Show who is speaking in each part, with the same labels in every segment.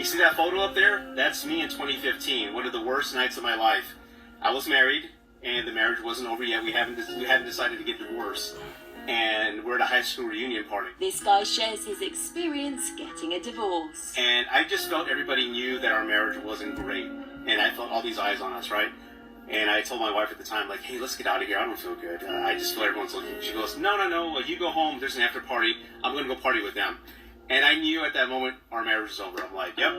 Speaker 1: You see that photo up there? That's me in 2015, one of the worst nights of my life. I was married, and the marriage wasn't over yet. We hadn't decided to get divorced, and we're at a high school reunion party.
Speaker 2: This guy shares his experience getting a divorce.
Speaker 1: And I just felt everybody knew that our marriage wasn't great, and I felt all these eyes on us, right? And I told my wife at the time, like, hey, let's get out of here. I don't feel good. I just feel everyone's looking. She goes, no. You go home. There's an after party. I'm going to go party with them. And I knew at that moment our marriage was over. I'm like, yep,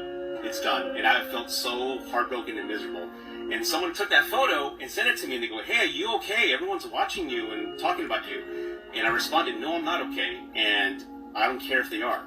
Speaker 1: it's done. And I felt so heartbroken and miserable. And someone took that photo and sent it to me, and they go, hey, are you okay? Everyone's watching you and talking about you. And I responded, no, I'm not okay. And I don't care if they are.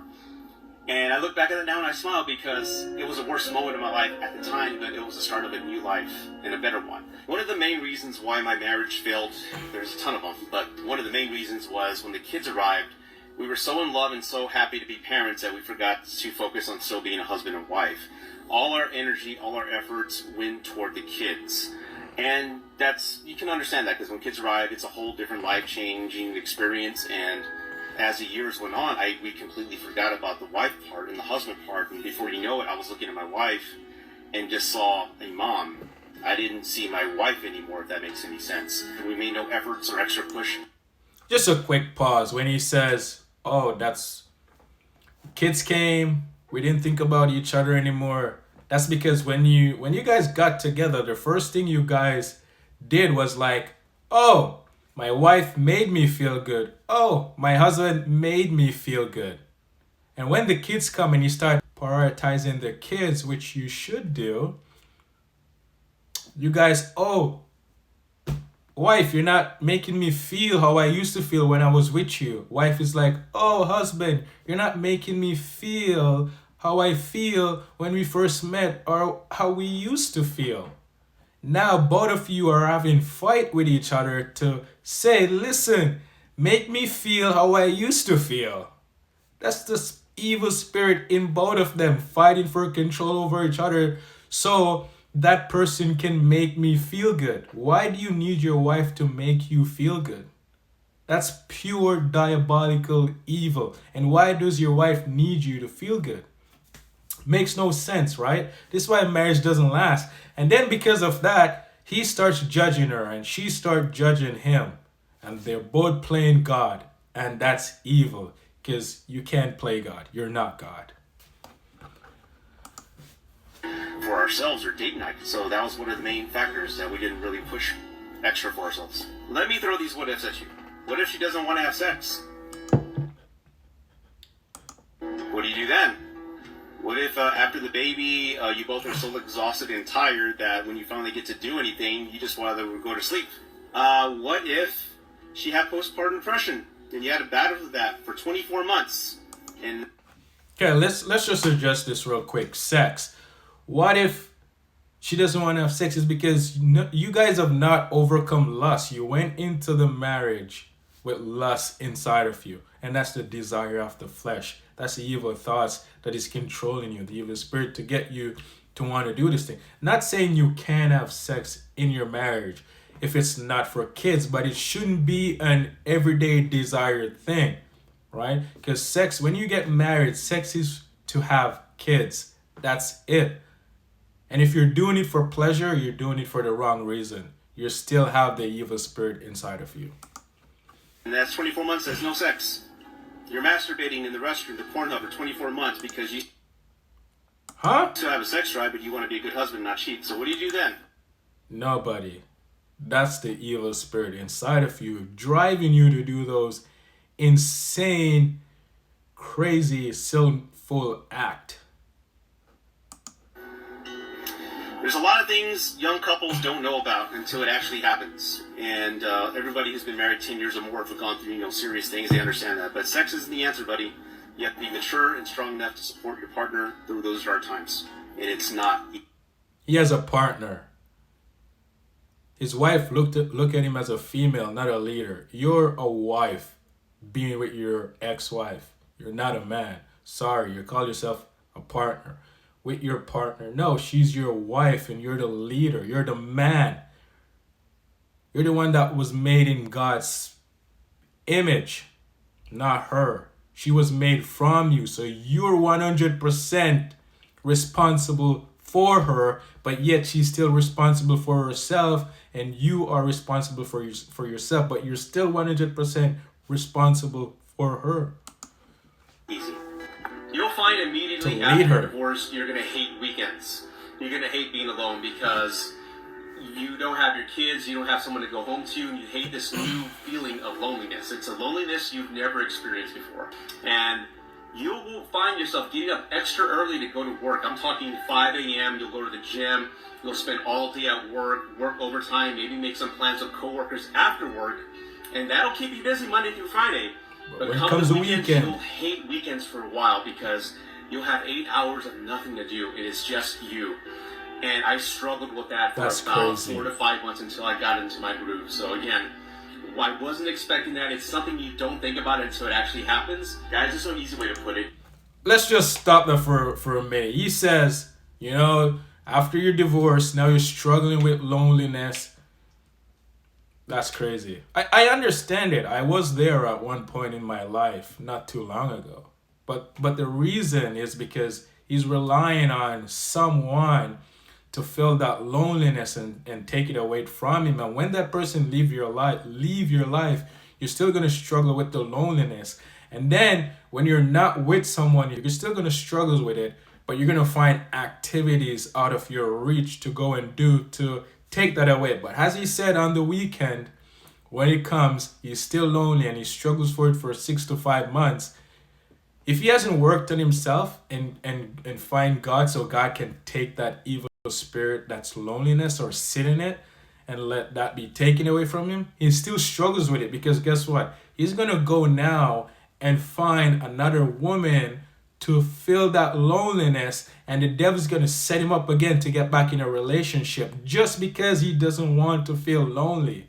Speaker 1: And I look back at it now and I smile because it was the worst moment of my life at the time, but it was the start of a new life and a better one. One of the main reasons why my marriage failed, there's a ton of them, but one of the main reasons was when the kids arrived, we were so in love and so happy to be parents that we forgot to focus on still being a husband and wife. All our energy, all our efforts went toward the kids. And you can understand that because when kids arrive, it's a whole different life-changing experience. And as the years went on, we completely forgot about the wife part and the husband part. And before you know it, I was looking at my wife and just saw a mom. I didn't see my wife anymore, if that makes any sense. We made no efforts or extra push.
Speaker 3: Just a quick pause when he says, oh, kids came, we didn't think about each other anymore. That's because when you guys got together, the first thing you guys did was like, oh, my wife made me feel good. Oh, my husband made me feel good. And when the kids come and you start prioritizing the kids, which you should do, you guys, oh, wife, you're not making me feel how I used to feel when I was with you. Wife is like, oh, husband, you're not making me feel how I feel when we first met or how we used to feel. Now both of you are having fight with each other to say, listen, make me feel how I used to feel. That's the evil spirit in both of them fighting for control over each other so that person can make me feel good. Why do you need your wife to make you feel good? That's pure diabolical evil. And why does your wife need you to feel good? Makes no sense, right? This is why marriage doesn't last. And then because of that, he starts judging her and she starts judging him. And they're both playing God. And that's evil because you can't play God. You're not God.
Speaker 1: For ourselves or date night. So that was one of the main factors that we didn't really push extra for ourselves. Let me throw these what ifs at you. What if she doesn't want to have sex? What do you do then? What if after the baby you both are so exhausted and tired that when you finally get to do anything you just want to go to sleep? What if she had postpartum depression and you had to battle with that for 24 months? And
Speaker 3: okay, let's just address this real quick. Sex. What if she doesn't want to have sex? It's because you guys have not overcome lust. You went into the marriage with lust inside of you. And that's the desire of the flesh. That's the evil thoughts that is controlling you. The evil spirit to get you to want to do this thing. Not saying you can't have sex in your marriage if it's not for kids. But it shouldn't be an everyday desired thing. Right? Because sex, when you get married, sex is to have kids. That's it. And if you're doing it for pleasure, you're doing it for the wrong reason. You still have the evil spirit inside of you.
Speaker 1: And that's 24 months, there's no sex. You're masturbating in the restroom, the Pornhub for 24 months because you still have a sex drive, but you want to be a good husband, not cheat. So what do you do then?
Speaker 3: Nobody. That's the evil spirit inside of you, driving you to do those insane, crazy, sinful acts.
Speaker 1: There's a lot of things young couples don't know about until it actually happens. And everybody who's been married 10 years or more have gone through, serious things. They understand that. But sex isn't the answer, buddy. You have to be mature and strong enough to support your partner through those dark times. And it's not.
Speaker 3: He has a partner. His wife look at him as a female, not a leader. You're a wife being with your ex-wife. You're not a man. Sorry, you call yourself a partner. With your partner. No, she's your wife and you're the leader. You're the man. You're the one that was made in God's image, not her. She was made from you. So you're 100% responsible for her, but yet she's still responsible for herself, and you are responsible for yourself, but you're still 100% responsible for her.
Speaker 1: Easy. You'll find immediately after you're divorced, you're going to hate weekends. You're going to hate being alone because you don't have your kids, you don't have someone to go home to, and you hate this new feeling of loneliness. It's a loneliness you've never experienced before. And you will find yourself getting up extra early to go to work. I'm talking 5 a.m. You'll go to the gym. You'll spend all day at work, work overtime, maybe make some plans with coworkers after work. And that'll keep you busy Monday through Friday.
Speaker 3: But when it comes to weekend,
Speaker 1: you'll hate weekends for a while because you'll have 8 hours of nothing to do. It is just you. And I struggled with that for about 4 to 5 months until I got into my groove. So again, I wasn't expecting that. It's something you don't think about until it actually happens. Guys, there's no easy way to put it.
Speaker 3: Let's just stop there for a minute. He says, you know, after you're divorced, now you're struggling with loneliness. That's crazy. I understand it. I was there at one point in my life, not too long ago. But the reason is because he's relying on someone to fill that loneliness and take it away from him. And when that person leave your life, you're still going to struggle with the loneliness. And then when you're not with someone, you're still going to struggle with it, but you're going to find activities out of your reach to go and do to take that away. But as he said on the weekend, when it comes, he's still lonely and he struggles for it for 6 to 5 months. If he hasn't worked on himself and find God so God can take that evil spirit that's loneliness or sit in it and let that be taken away from him, he still struggles with it because guess what? He's going to go now and find another woman to fill that loneliness, and the devil's going to set him up again to get back in a relationship just because he doesn't want to feel lonely.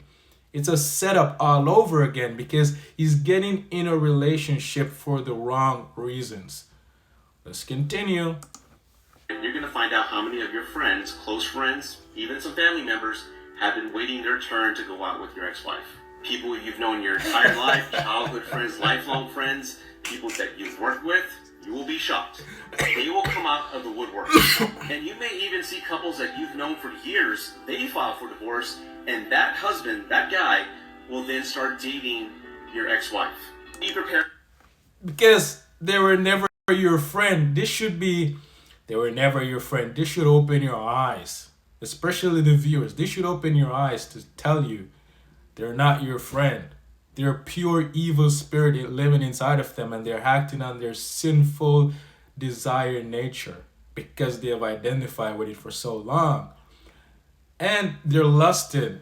Speaker 3: It's a setup all over again because he's getting in a relationship for the wrong reasons. Let's continue.
Speaker 1: You're going to find out how many of your friends, close friends, even some family members, have been waiting their turn to go out with your ex-wife. People you've known your entire life, childhood friends, lifelong friends, people that you've worked with. You will be shocked. They will come out of the woodwork. And you may even see couples that you've known for years, they file for divorce, and that husband, that guy, will then start dating your ex-wife. Be prepared.
Speaker 3: Because they were never your friend. They were never your friend. This should open your eyes. Especially the viewers. This should open your eyes to tell you they're not your friend. They're pure evil spirit living inside of them, and they're acting on their sinful desire nature because they have identified with it for so long. And they're lusted.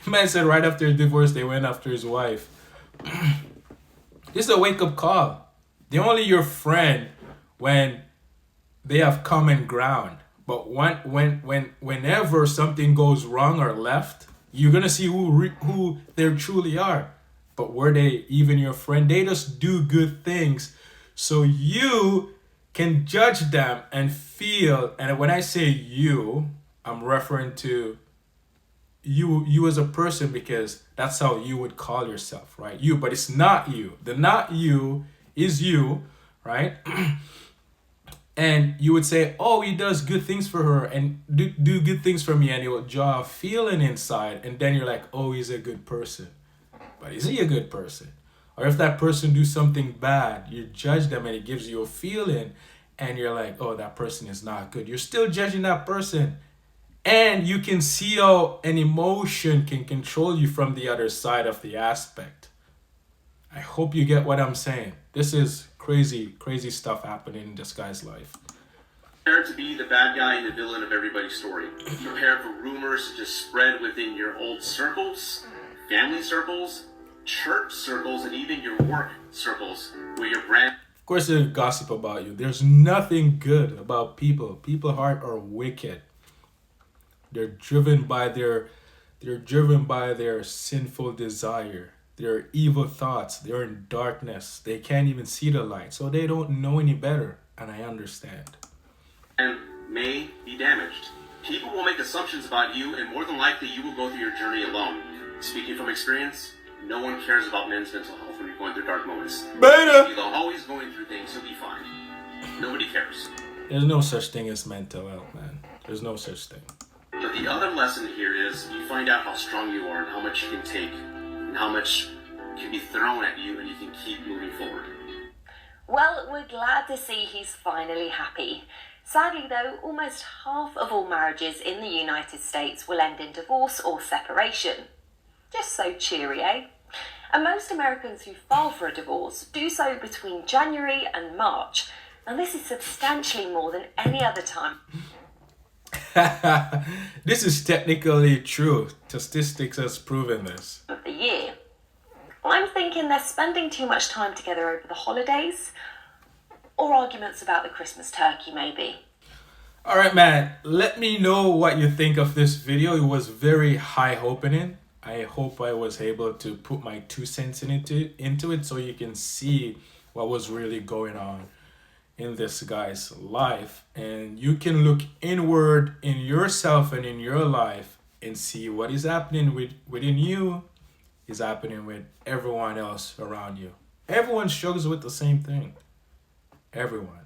Speaker 3: Man said right after his divorce, they went after his wife. This is a wake-up call. They're only your friend when they have common ground. But whenever something goes wrong or left, you're going to see who they truly are. But were they even your friend? They just do good things. So you can judge them and feel, and when I say you, I'm referring to you as a person because that's how you would call yourself, right? You, but it's not you. The not you is you, right? And you would say, oh, he does good things for her and do good things for me, and he will draw a feeling inside, and then you're like, oh, he's a good person. But is he a good person? Or if that person do something bad, you judge them and it gives you a feeling, and you're like, oh, that person is not good. You're still judging that person. And you can see how an emotion can control you from the other side of the aspect. I hope you get what I'm saying. This is crazy, crazy stuff happening in this guy's life.
Speaker 1: Prepare to be the bad guy and the villain of everybody's story. Prepare for rumors to just spread within your old circles, family circles, church circles, and even your work circles where your brand...
Speaker 3: Of course, there's gossip about you. There's nothing good about people. People's heart are wicked. They're driven by their sinful desire. Their evil thoughts. They're in darkness. They can't even see the light. So they don't know any better. And I understand.
Speaker 1: And may be damaged. People will make assumptions about you, and more than likely you will go through your journey alone. Speaking from experience, no one cares about men's mental health when you're going through dark moments.
Speaker 3: Beta!
Speaker 1: You're always going through things, you'll be fine. Nobody cares.
Speaker 3: There's no such thing as mental health, man. There's no such thing.
Speaker 1: But the other lesson here is you find out how strong you are and how much you can take and how much can be thrown at you and you can keep moving forward.
Speaker 2: Well, we're glad to see he's finally happy. Sadly though, almost half of all marriages in the United States will end in divorce or separation. Just so cheery, eh? And most Americans who file for a divorce do so between January and March. And this is substantially more than any other time.
Speaker 3: This is technically true. Statistics has proven this.
Speaker 2: Of the year. I'm thinking they're spending too much time together over the holidays, or arguments about the Christmas turkey, maybe.
Speaker 3: All right, man. Let me know what you think of this video. It was very eye-opening. I hope I was able to put my 2 cents into it so you can see what was really going on in this guy's life, and you can look inward in yourself and in your life and see what is happening within you is happening with everyone else around you. Everyone struggles with the same thing. Everyone.